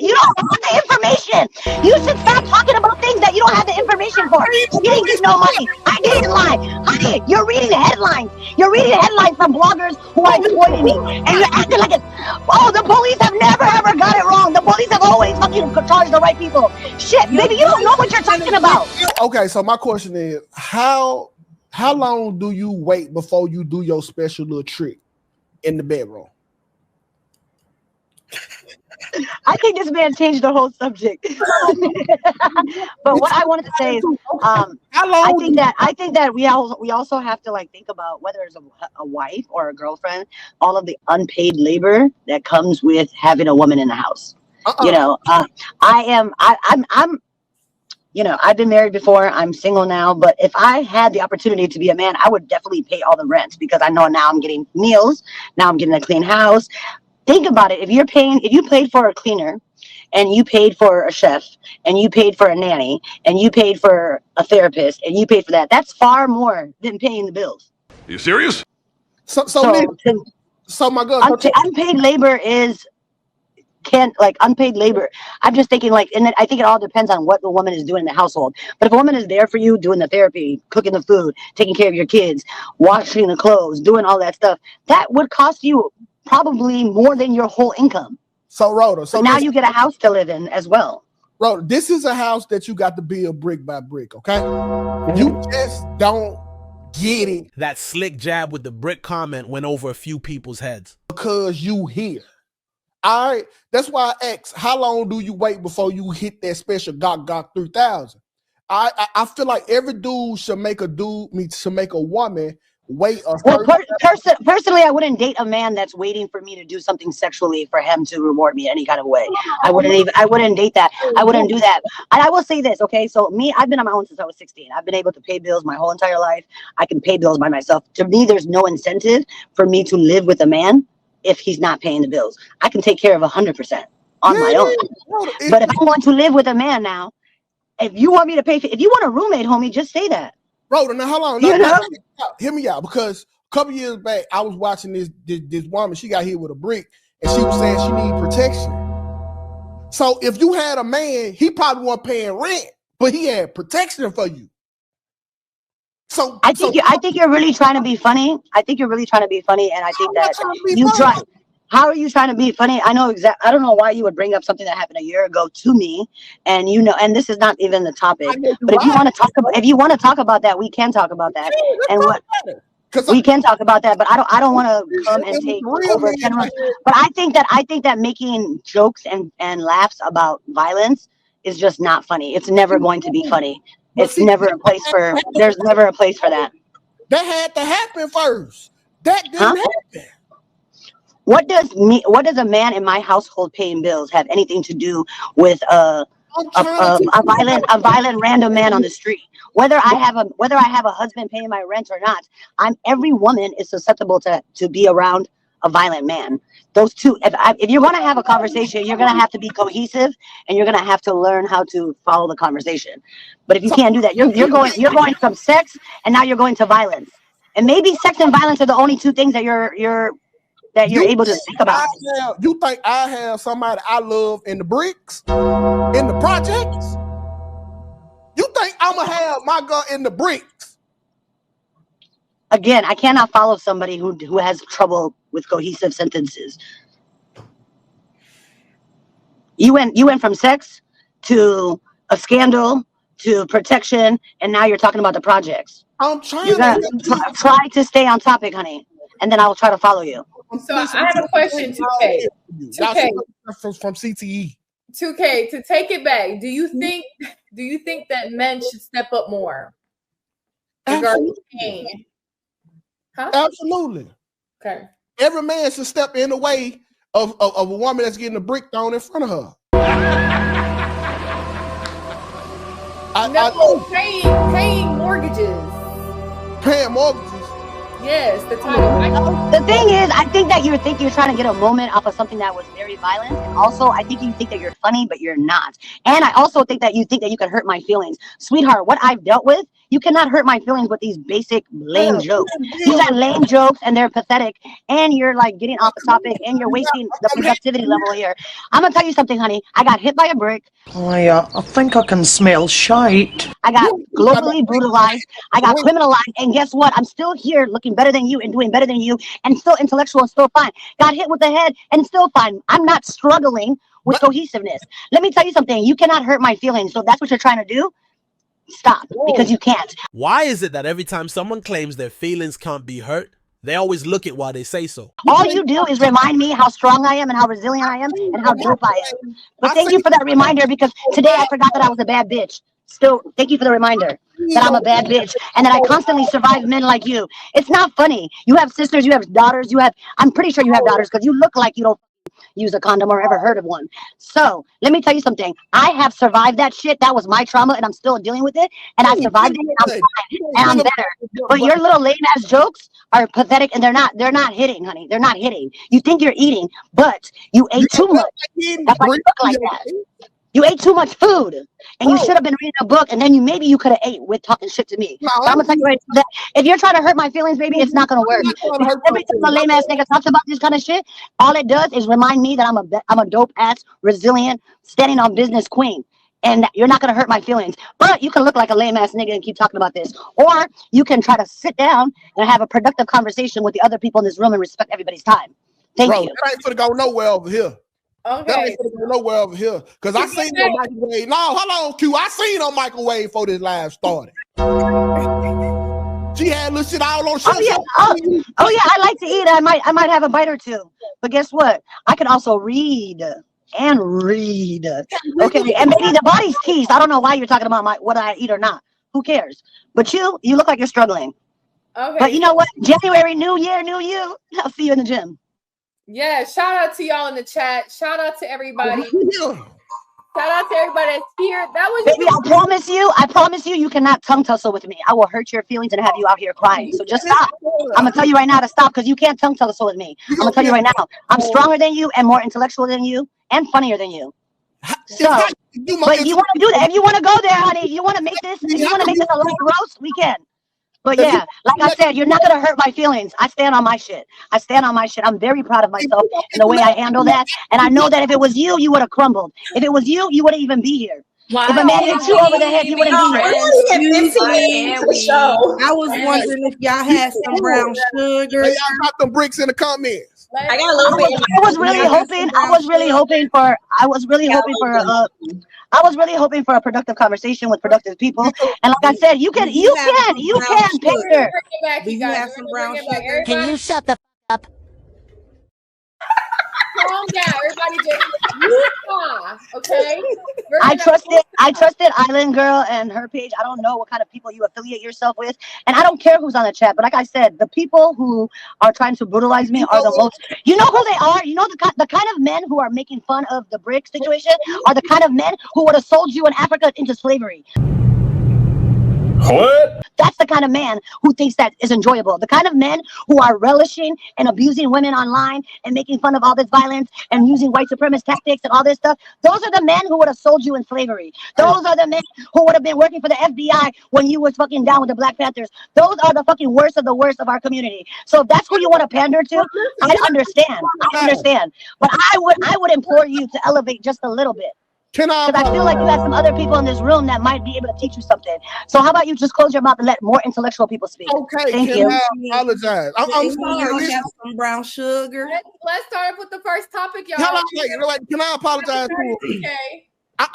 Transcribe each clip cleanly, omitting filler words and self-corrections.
You don't have the information. You should stop talking about things that you don't have the information for. She didn't get no money. I didn't lie. Honey, you're reading the headlines. You're reading the headlines from bloggers who are exploiting me. And you're acting like it's, oh, the police have never ever got it wrong. The police have always fucking charged the right people. Shit, baby, you don't know what you're talking about. Okay, so my question is, how long do you wait before you do your special little trick in the bedroom? I think this man changed the whole subject. But what I wanted to say is, I think that we also have to like think about whether it's a wife or a girlfriend, all of the unpaid labor that comes with having a woman in the house. You know, I'm you know, I've been married before. I'm single now, but if I had the opportunity to be a man, I would definitely pay all the rent because I know now I'm getting meals. Now I'm getting a clean house. Think about it. If you paid for a cleaner and you paid for a chef and you paid for a nanny and you paid for a therapist and you paid for that, that's far more than paying the bills. Are you serious? So my girl, unpaid labor unpaid labor. I'm just thinking and I think it all depends on what the woman is doing in the household. But if a woman is there for you, doing the therapy, cooking the food, taking care of your kids, washing the clothes, doing all that stuff, that would cost you probably more than your whole income. So Rhoda, so now you get a house to live in as well. Rhoda, this is a house that you got to build brick by brick, okay? You just don't get it. That slick jab with the brick comment went over a few people's heads. Because you here. All right, that's why I asked, how long do you wait before you hit that special Gok 3000? I feel like every dude should make a woman wait a personally, I wouldn't date a man that's waiting for me to do something sexually for him to reward me in any kind of way. I wouldn't date that. I wouldn't do that. And I will say this, okay? So me, I've been on my own since I was 16. I've been able to pay bills my whole entire life. I can pay bills by myself. To me, there's no incentive for me to live with a man if he's not paying the bills. I can take care of 100% on my own. But if I'm going to live with a man now, if you want me to pay if you want a roommate, homie, just say that. Rhoda, now hold on. Hear me out, because a couple years back, I was watching this woman. She got hit with a brick, and she was saying she need protection. So if you had a man, he probably wasn't paying rent, but he had protection for you. So I think you're really trying to be funny. I think you're really trying to be funny, and I think that you try. How are you trying to be funny? I don't know why you would bring up something that happened a year ago to me, and and this is not even the topic. But if you want to talk about that, we can talk about that. We can talk about that, but I don't want to come and take over. But I think that making jokes and laughs about violence is just not funny. It's never going to be funny. There's never a place for that. That had to happen first. That didn't happen. What does a man in my household paying bills have anything to do with a violent random man on the street? Whether I have a husband paying my rent or not, every woman is susceptible to be around a violent man. Those two, if you're going to have a conversation, you're going to have to be cohesive, and you're going to have to learn how to follow the conversation. But if you can't do that, you're going from sex, and now you're going to violence. And maybe sex and violence are the only two things that you're able to think about. You think I have somebody I love in the bricks, in the projects? You think I'm gonna have my girl in the bricks? Again, I cannot follow somebody who has trouble with cohesive sentences. You went from sex to a scandal to protection, and now you're talking about the projects. I'm trying to try to stay on topic, honey, and then I will try to follow you. So I have a question, 2K. 2K from CTE. 2K, to take it back, do you think that men should step up more regarding pain? Huh? Absolutely. Okay. Every man should step in the way of a woman that's getting a brick thrown in front of her. Paying mortgages. Paying mortgages. Yes, the title. The thing is, I think that you're trying to get a moment off of something that was very violent. And also, I think you think that you're funny, but you're not. And I also think that you can hurt my feelings. Sweetheart, what I've dealt with You cannot hurt my feelings with these basic lame jokes. You got lame jokes and they're pathetic, and you're like getting off the topic and you're wasting the productivity level here. I'm gonna tell you something, honey. I got hit by a brick. I think I can smell shite. I got globally brutalized. I got criminalized. And guess what? I'm still here looking better than you and doing better than you and still intellectual and still fine. Got hit with the head and still fine. I'm not struggling with cohesiveness. Let me tell you something. You cannot hurt my feelings. So that's what you're trying to do. Stop, because you can't. Why is it that every time someone claims their feelings can't be hurt, they always look it while they say so? All you do is remind me how strong I am and how resilient I am and how dope I am. But thank you for that reminder, because today I forgot that I was a bad bitch. Still, thank you for the reminder that I'm a bad bitch and that I constantly survive men like you. It's not funny. You have sisters, you have daughters, I'm pretty sure you have daughters because you look like you don't use a condom or ever heard of one. So let me tell you something. I have survived that shit. That was my trauma and I'm still dealing with it. And I survived it and I'm fine and I'm better. But your little lame ass jokes are pathetic and they're not hitting, honey. They're not hitting. You think you're eating, but you ate too much. That's why you look like that. You ate too much food and you should have been reading a book, and then you could have ate with talking shit to me. So I'm gonna tell you right now, that if you're trying to hurt my feelings, baby, it's not gonna work. Every time a lame ass nigga talks about this kind of shit, all it does is remind me that I'm a dope ass, resilient, standing on business queen. And you're not gonna hurt my feelings. But you can look like a lame ass nigga and keep talking about this. Or you can try to sit down and have a productive conversation with the other people in this room and respect everybody's time. Thank you. That ain't finna go nowhere over here. Okay. That ain't gonna go nowhere over here. Because I seen on microwave. No, hold on, Q. I seen on microwave before this live started. She had little shit all on. Oh yeah, I like to eat. I might have a bite or two. But guess what? I can also read and read. Okay, and maybe the body's teased. I don't know why you're talking about what I eat or not. Who cares? But you look like you're struggling. Okay. But you know what? January, new year, new you. I'll see you in the gym. Yeah, shout out to y'all in the chat. Shout out to everybody. Shout out to everybody that's here. That was baby, I promise you, you cannot tongue tussle with me. I will hurt your feelings and have you out here crying. So just stop. I'm gonna tell you right now to stop, because you can't tongue tussle with me. I'm gonna tell you right now. I'm stronger than you and more intellectual than you and funnier than you. So, but you want to do that? If you want to go there, honey, if you want to make this a light roast, we can. But yeah, like I said, you're not gonna hurt my feelings. I stand on my shit. I'm very proud of myself and the way I handle that. And I know that if it was you, you would have crumbled. If it was you, you wouldn't even be here. Wow. If a man hit you over the head, you wouldn't be here. I was wondering if y'all had some brown sugar. Y'all got them bricks in the comments. I got a little bit. I was really hoping for a productive conversation with productive people. And like I said, you can pander. Do you have some brown sugar? Can you shut the up? Calm down, everybody. Just okay. I trusted Island Girl and her page. I don't know what kind of people you affiliate yourself with, and I don't care who's on the chat. But like I said, the people who are trying to brutalize me are the most. You know who they are. You know the kind of men who are making fun of the brick situation are the kind of men who would have sold you in Africa into slavery. What? That's the kind of man who thinks that is enjoyable. The kind of men who are relishing and abusing women online and making fun of all this violence and using white supremacist tactics and all this stuff. Those are the men who would have sold you in slavery. Those are the men who would have been working for the FBI when you was fucking down with the Black Panthers. Those are the fucking worst of the worst of our community. So if that's who you want to pander to, I understand. But I would implore you to elevate just a little bit. Because I feel like you have some other people in this room that might be able to teach you something. So how about you just close your mouth and let more intellectual people speak? Okay, thank you. I apologize. I'm sorry. Have some brown sugar. Let's start up with the first topic, y'all. Can I apologize to him? Okay.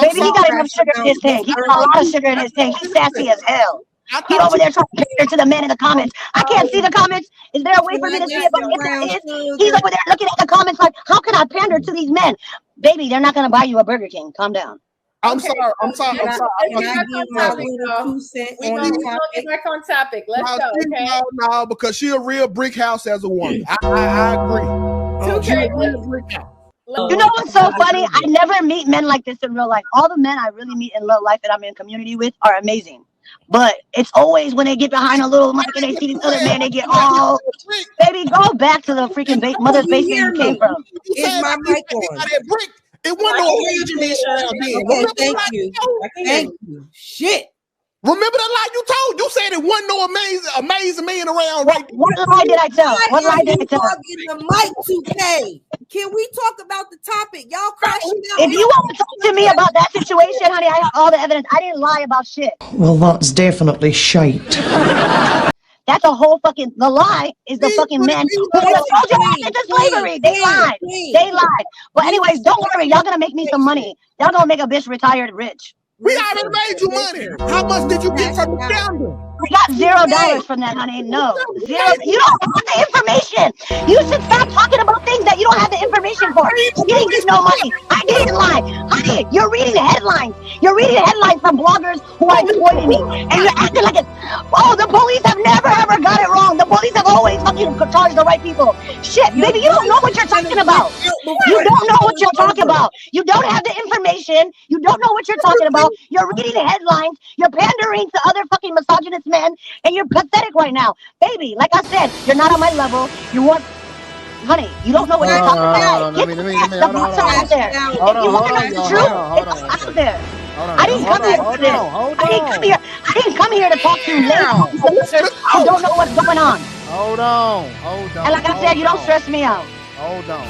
Baby, he got enough sugar in his tank. He got a lot of sugar in his tank. He's sassy as hell. He over there trying to pander to the men in the comments. I can't see the comments. Is there a way for me to see it? But if there is, he's over there looking at the comments like, how can I pander to these men? Baby, they're not going to buy you a Burger King. Calm down. I'm sorry. We're going to get back on topic. Let's go, okay? No, because she's a real brick house as a woman. I agree. Okay. You know what's so funny? I never meet men like this in real life. All the men I really meet in real life that I'm in community with are amazing. But it's always when they get behind a little mic and they see this other man, they get all, baby, go back to the freaking mother's basement you came from. Is my mic on? It wasn't Thank you. Shit. Remember the lie you told? You said it wasn't no amazing man around, right? What lie did I tell? What lie did I tell? The mic 2K. Can we talk about the topic? Y'all crashing out. If you want to talk to me about that situation, honey, I have all the evidence. I didn't lie about shit. Well, that's definitely shite. That's a whole fucking, the lie is the fucking men who would have sold your ass into slavery. They lied. They lied. Well, anyways, don't worry. Y'all gonna make me some money. Y'all gonna make a bitch retired rich. We already made you money. How much did you get from the founder? We got $0 from that, honey. No. Zero. You don't have the information. You should stop talking about things that you don't have the information for. You didn't get no money. I didn't lie. Honey, you're reading the headlines. You're reading the headlines from bloggers who are exploiting me. And you're acting like the police have never ever got it wrong. The police have always fucking charged the right people. Shit, baby, you don't know what you're talking about. You don't know what you're talking about. You don't have the information. You don't know what you're talking about. You're reading the headlines. You're pandering to other fucking misogynist men, and you're pathetic right now, baby. Like I said, you're not on my level. You want, honey, you don't know what you're talking about. Get the facts. The facts are out there. If you want to know the truth, it's out there. I didn't come here for this. I didn't come here to talk to you who don't know what's going on. Hold on. And like I said, you don't stress me out. Hold on.